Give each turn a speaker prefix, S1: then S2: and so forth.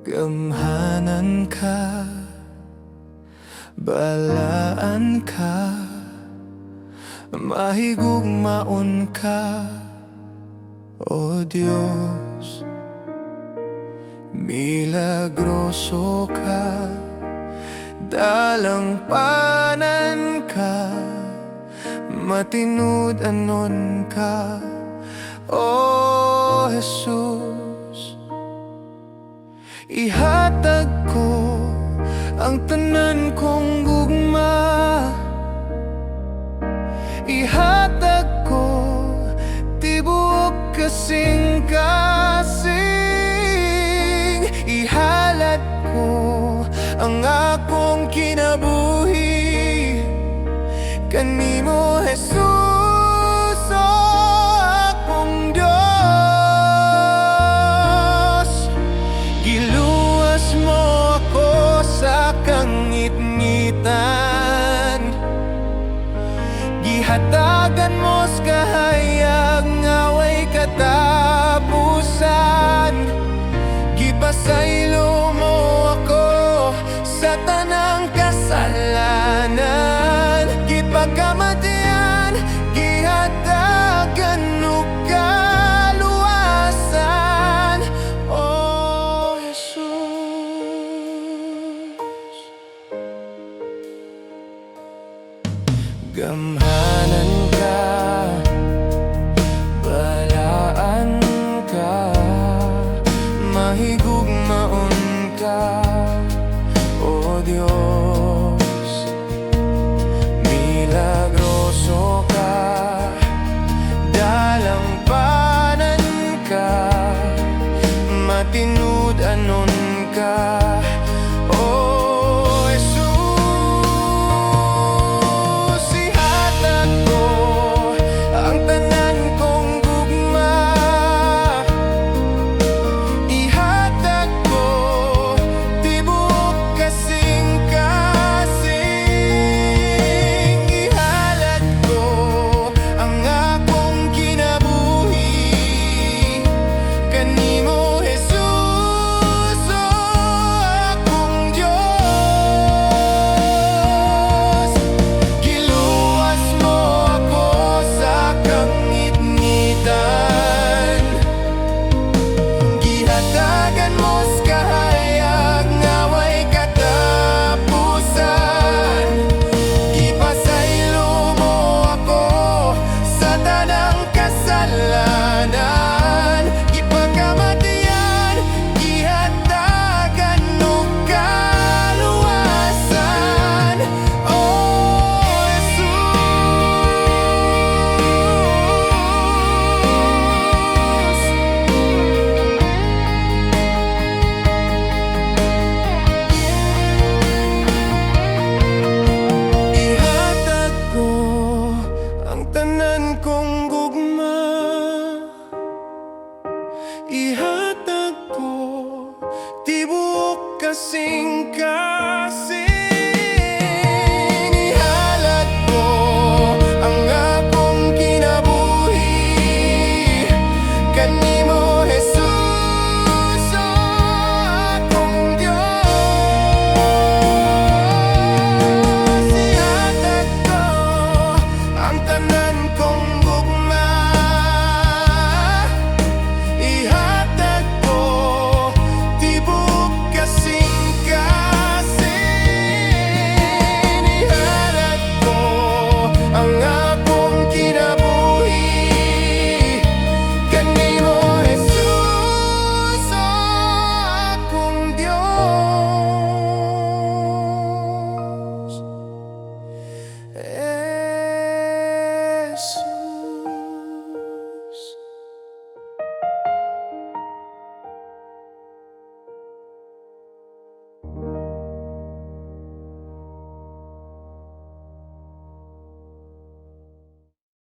S1: Gamhanan ka, balaan ka, mahigugmaon ka, O Diyos. Milagroso ka, dalampanan ka, matinud-anon ka, O Jesus. Ihatag ko ang tanan kong gugma, ihatag ko tibuok kasing-kasing, ihalat ko ang akong kinabuhi kanimo, Jesus. Gihatagan mo's kahayag ngaway katapusan, gipasaylo mo ako sa tanang kasalanan, gipagkamatian, gihatagan mo kaluwasan, O Jesus. Gamhanan ka, balaan ka, mahigugmaon ka, O Diyos. Milagroso ka, dalampanan ka, matinud-anon ka, ihatag ko tibuok kasing-kasing.